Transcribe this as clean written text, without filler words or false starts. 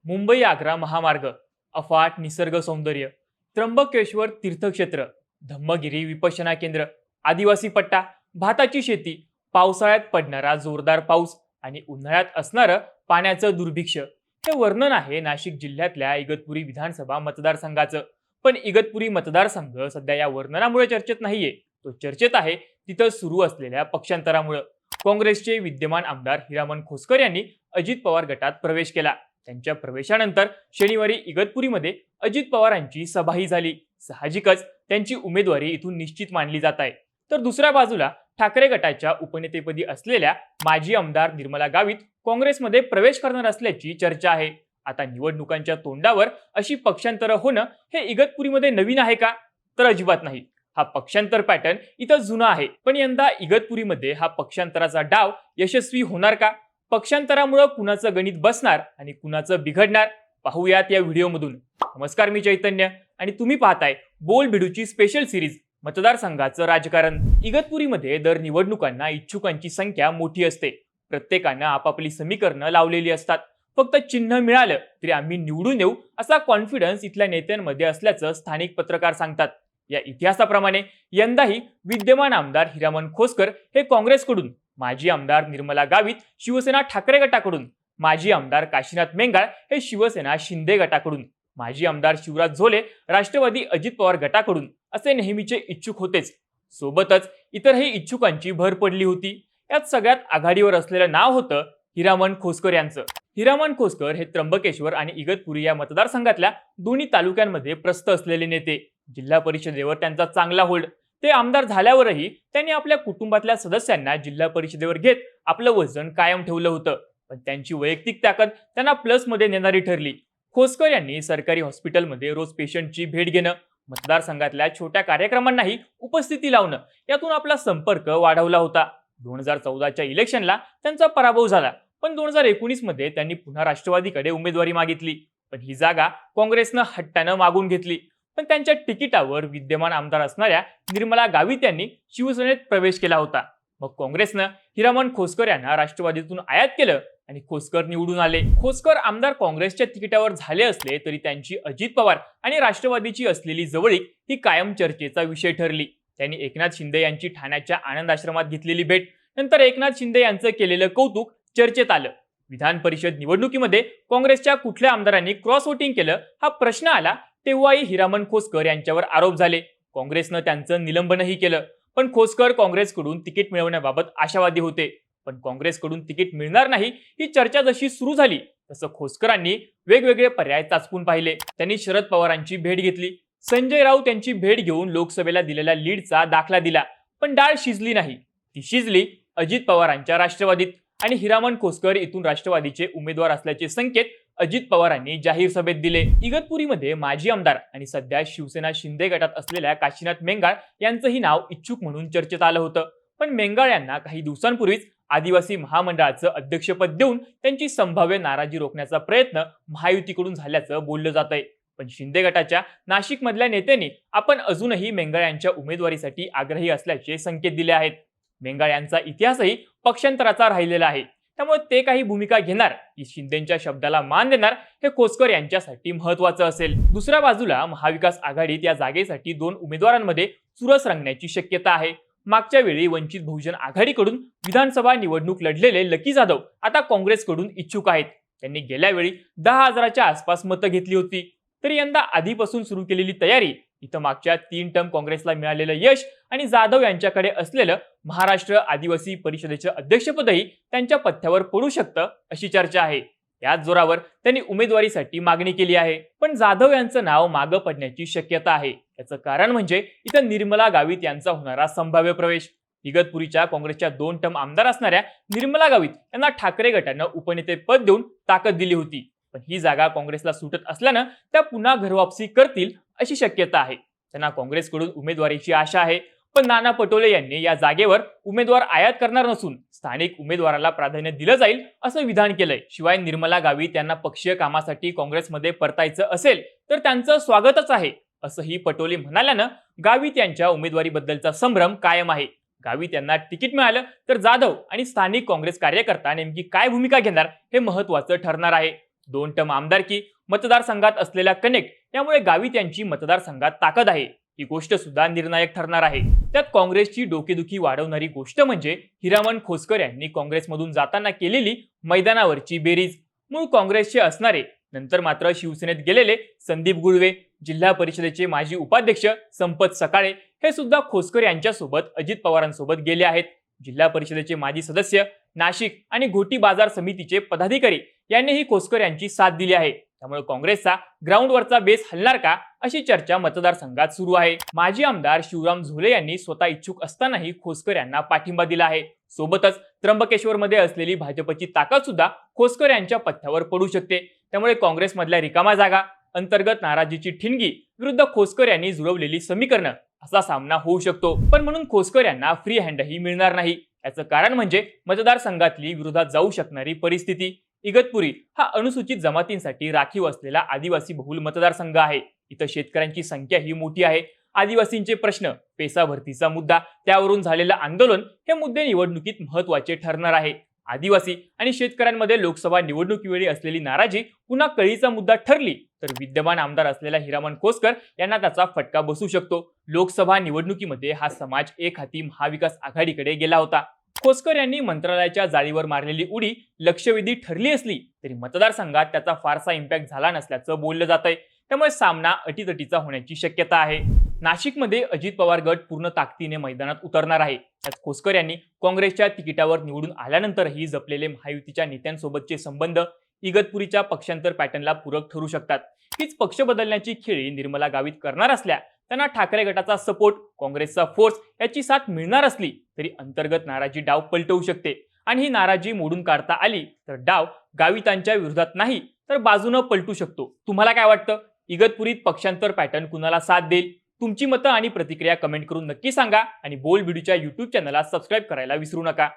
मुंबई आग्रा महामार्ग, अफाट निसर्ग सौंदर्य, त्र्यंबकेश्वर तीर्थक्षेत्र, धम्मगिरी विपश्यना केंद्र, आदिवासी पट्टा, भाताची शेती, पावसाळ्यात पडणारा जोरदार पाऊस आणि उन्हाळ्यात असणारं पाण्याचं दुर्भिक्ष हे वर्णन आहे नाशिक जिल्ह्यातल्या इगतपुरी विधानसभा मतदारसंघाचं. पण इगतपुरी मतदारसंघ सध्या या वर्णनामुळे चर्चेत नाहीये, तो चर्चेत आहे तिथं सुरू असलेल्या पक्षांतरामुळे. काँग्रेसचे विद्यमान आमदार हिरामन खोसकर यांनी अजित पवार गटात प्रवेश केला. त्यांच्या प्रवेशानंतर शनिवारी इगतपुरीमध्ये अजित पवारांची सभाही झाली. साहजिकच त्यांची उमेदवारी इथून निश्चित मानली जात आहे. तर दुसऱ्या बाजूला ठाकरे गटाच्या उपनेतेपदी असलेल्या माजी आमदार निर्मला गावित काँग्रेसमध्ये प्रवेश करणार असल्याची चर्चा आहे. आता निवडणुकांच्या तोंडावर अशी पक्षांतरं होणं हे इगतपुरीमध्ये नवीन आहे का? तर अजिबात नाही. हा पक्षांतर पॅटर्न इथं जुना आहे. पण यंदा इगतपुरीमध्ये हा पक्षांतराचा डाव यशस्वी होणार का? पक्षांतरामुळे कुणाचं गणित बसणार आणि कुणाचं बिघडणार, पाहूयात या व्हिडिओमधून. नमस्कार, मी चैतन्य आणि तुम्ही पाहताय बोल भिडूची स्पेशल सिरीज मतदारसंघाचं राजकारण. इगतपुरीमध्ये दर निवडणुकांना इच्छुकांची संख्या मोठी असते. प्रत्येकानं आपापली समीकरणं लावलेली असतात. फक्त चिन्ह मिळालं तरी आम्ही निवडून येऊ असा कॉन्फिडन्स इथल्या नेत्यांमध्ये असल्याचं स्थानिक पत्रकार सांगतात. या इतिहासाप्रमाणे यंदाही विद्यमान आमदार हिरामन खोसकर हे काँग्रेसकडून, माजी आमदार निर्मला गावित शिवसेना ठाकरे गटाकडून, माजी आमदार काशीनाथ मेंगाळ हे शिवसेना शिंदे गटाकडून, माजी आमदार शिवराज झोले राष्ट्रवादी अजित पवार गटाकडून असे नेहमीचे इच्छुक होतेच. सोबतच इतरही इच्छुकांची भर पडली होती. यात सगळ्यात आघाडीवर असलेलं नाव होतं हिरामन खोसकर यांचं. हिरामन खोसकर हे त्र्यंबकेश्वर आणि इगतपुरी या मतदारसंघातल्या दोन्ही तालुक्यांमध्ये प्रस्थ असलेले नेते. जिल्हा परिषदेवर त्यांचा चांगला होल्ड. ते आमदार झाल्यावरही त्यांनी आपल्या कुटुंबातल्या सदस्यांना जिल्हा परिषदेवर घेत आपलं वजन कायम ठेवलं होतं. पण त्यांची वैयक्तिक ताकद त्यांना प्लसमध्ये नेणारी ठरली. खोसकर यांनी सरकारी हॉस्पिटलमध्ये रोज पेशंटची भेट घेणं, मतदारसंघातल्या छोट्या कार्यक्रमांनाही उपस्थिती लावणं, यातून आपला संपर्क वाढवला होता. 2014च्या इलेक्शनला त्यांचा पराभव झाला. पण 2019 मध्ये त्यांनी पुन्हा राष्ट्रवादीकडे उमेदवारी मागितली. पण ही जागा काँग्रेसनं हट्टानं मागून घेतली. पण त्यांच्या तिकिटावर विद्यमान आमदार असणाऱ्या निर्मला गावित यांनी शिवसेनेत प्रवेश केला होता. मग काँग्रेसनं हिरामन खोसकर यांना राष्ट्रवादीतून आयात केलं आणि खोसकर निवडून आले. खोसकर आमदार काँग्रेसच्या तिकिटावर झाले असले तरी त्यांची अजित पवार आणि राष्ट्रवादीची असलेली जवळीक ही कायम चर्चेचा विषय ठरली. त्यांनी एकनाथ शिंदे यांची ठाण्याच्या आनंद आश्रमात घेतलेली भेट, नंतर एकनाथ शिंदे यांचं केलेलं कौतुक चर्चेत आलं. विधान परिषद निवडणुकीमध्ये काँग्रेसच्या कुठल्या आमदारांनी क्रॉस वोटिंग केलं हा प्रश्न आला तेव्हाही हिरामन खोसकर यांच्यावर आरोप झाले. काँग्रेसनं त्यांचं निलंबनही केलं. पण खोसकर काँग्रेसकडून तिकीट मिळवण्याबाबत आशावादी होते. पण काँग्रेसकडून तिकीट मिळणार नाही ही चर्चा जशी सुरू झाली तसं खोसकरांनी वेगवेगळे पर्याय चाचपून पाहिले. त्यांनी शरद पवारांची भेट घेतली. संजय राऊत यांची भेट घेऊन लोकसभेला दिलेल्या लीडचा दाखला दिला. पण डाळ शिजली नाही. ती शिजली अजित पवारांच्या राष्ट्रवादीत. आणि हिरामन खोसकर इथून राष्ट्रवादीचे उमेदवार असल्याचे संकेत अजित पवारांनी जाहीर सभेत दिले. इगतपुरीमध्ये माजी आमदार आणि सध्या शिवसेना शिंदे गटात असलेल्या काशीनाथ मेंगाळ यांचंही नाव इच्छुक म्हणून चर्चेत आलं होतं. पण मेंगाळ यांना काही दिवसांपूर्वीच आदिवासी महामंडळाचं अध्यक्षपद देऊन त्यांची संभाव्य नाराजी रोखण्याचा प्रयत्न महायुतीकडून झाल्याचं बोललं जात आहे. पण शिंदे गटाच्या नाशिक मधल्या नेत्यांनी आपण अजूनही मेंगाळ यांच्या उमेदवारीसाठी आग्रही असल्याचे संकेत दिले आहेत. मेंगाळ यांचा इतिहासही पक्षांतराचा राहिलेला आहे. त्यामुळे ते काही भूमिका घेणार की शिंदेच्या शब्दाला मान देणार हे खोसकर यांच्यासाठी महत्वाचं असेल. दुसऱ्या बाजूला महाविकास आघाडीत या जागेसाठी 2 उमेदवारांमध्ये चुरस रंगण्याची शक्यता आहे. मागच्या वेळी वंचित बहुजन आघाडीकडून विधानसभा निवडणूक लढलेले लकी जाधव आता काँग्रेसकडून इच्छुक आहेत. त्यांनी गेल्या वेळी 10,000च्या आसपास मतं घेतली होती. तरी यंदा आधीपासून सुरू केलेली तयारी, इथं मागच्या 3 टर्म काँग्रेसला मिळालेलं यश आणि जाधव यांच्याकडे असलेलं महाराष्ट्र आदिवासी परिषदेचं अध्यक्षपदही त्यांच्या पथ्यावर पडू शकतं अशी चर्चा आहे. याच जोरावर त्यांनी उमेदवारीसाठी मागणी केली आहे. पण जाधव यांचं नाव मागं पडण्याची शक्यता आहे. याचं कारण म्हणजे इथं निर्मला गावित यांचा होणारा संभाव्य प्रवेश. इगतपुरीच्या काँग्रेसच्या 2 टर्म आमदार असणाऱ्या निर्मला गावित यांना ठाकरे गटानं उपनेतेपद देऊन ताकद दिली होती. पण ही जागा काँग्रेसला सुटत असल्यानं त्या पुन्हा घरवापसी करतील अशी शक्यता आहे. त्यांना काँग्रेसकडून उमेदवारीची आशा आहे. पण नाना पटोले यांनी या जागेवर उमेदवार आयात करणार नसून स्थानिक उमेदवाराला प्राधान्य दिलं जाईल असं विधान केलंय. शिवाय निर्मला गावित यांना पक्षीय कामासाठी काँग्रेसमध्ये परतायचं असेल तर त्यांचं स्वागतच आहे असंही पटोले म्हणाल्यानं गावित यांच्या उमेदवारीबद्दलचा संभ्रम कायम आहे. गावित यांना तिकीट मिळालं तर जाधव आणि स्थानिक काँग्रेस कार्यकर्ता नेमकी काय भूमिका घेणार हे महत्त्वाचं ठरणार आहे. 2 टर्म आमदारकी, मतदारसंघात असलेला कनेक्ट यामुळे गावित यांची मतदारसंघात ताकद आहे. ही गोष्ट सुद्धा निर्णायक ठरणार आहे. त्यात काँग्रेसची डोकेदुखी वाढवणारी गोष्ट म्हणजे हिरामण खोसकर यांनी काँग्रेसमधून जाताना केलेली मैदानावरची बेरीज. मूळ काँग्रेसचे असणारे, नंतर मात्र शिवसेनेत गेलेले संदीप गुळवे, जिल्हा परिषदेचे माजी उपाध्यक्ष संपत सकाळे हे सुद्धा खोसकर यांच्यासोबत अजित पवारांसोबत गेले आहेत. जिल्हा परिषदेचे माजी सदस्य, नाशिक आणि घोटी बाजार समितीचे पदाधिकारी यांनीही खोसकर यांची साथ दिली आहे. त्यामुळे काँग्रेसचा ग्राउंडवरचा बेस हलणार का, अशी चर्चा मतदारसंघात सुरू आहे. माजी आमदार शिवराम झोले यांनी स्वतः इच्छुक असतानाही खोसकर यांना पाठिंबा दिला आहे. सोबतच त्र्यंबकेश्वरमध्ये असलेली भाजपची ताकद सुद्धा खोसकर यांच्या पथ्यावर पडू शकते. त्यामुळे काँग्रेसमधल्या रिकामा जागा, अंतर्गत नाराजीची ठिणगी विरुद्ध खोसकर यांनी जुळवलेली समीकरणं असा सामना होऊ शकतो. पण म्हणून खोसकर यांना फ्री हँडही मिळणार नाही. याचं कारण म्हणजे मतदारसंघातली विरोधात जाऊ शकणारी परिस्थिती. इगतपुरी हा अनुसूचित जमातींसाठी राखीव असलेला आदिवासी बहुल मतदारसंघ आहे. इथं शेतकऱ्यांची संख्या ही मोठी आहे. आदिवासींचे प्रश्न, पेसा भरतीचा मुद्दा, त्यावरून झालेलं आंदोलन हे मुद्दे निवडणुकीत महत्त्वाचे ठरणार आहे. आदिवासी आणि शेतकऱ्यांमध्ये लोकसभा निवडणुकीवेळी असलेली नाराजी पुन्हा कळीचा मुद्दा ठरली तर विद्यमान आमदार असलेला हिरामण खोसकर यांना त्याचा फटका बसू शकतो. लोकसभा निवडणुकीमध्ये हा समाज एक हाती महाविकास आघाडीकडे गेला होता. खोसकर यांनी मंत्रालयाच्या जाळीवर मारलेली उडी लक्षवेधी ठरली असली तरी मतदारसंघात त्याचा फारसा इम्पॅक्ट झाला नसल्याचं बोललं जातंय. त्यामुळे सामना अटीतटीचा होण्याची शक्यता आहे. नाशिकमध्ये अजित पवार गट पूर्ण ताकदीने मैदानात उतरणार आहे. त्यात खोसकर यांनी काँग्रेसच्या तिकिटावर निवडून आल्यानंतरही जपलेले महायुतीच्या नेत्यांसोबतचे संबंध इगतपुरीच्या पक्षांतर पॅटर्नला पूरक ठरू शकतात. हीच पक्ष बदलण्याची खेळी निर्मला गावित करणार असल्या त्यांना ठाकरे गटाचा सपोर्ट, काँग्रेसचा फोर्स याची साथ मिळणार असली तरी अंतर्गत नाराजी डाव पलटवू शकते. आणि ही नाराजी मोडून काढता आली तर डाव गावितांच्या विरोधात नाही तर बाजूनं पलटू शकतो. तुम्हाला काय वाटतं? इगतपुरीत पक्षांतर पॅटर्न कुणाला साथ देईल? तुमची मतं आणि प्रतिक्रिया कमेंट करून नक्की सांगा आणि बोल व्हिडिओच्या YouTube चॅनलला सबस्क्राईब करायला विसरू नका.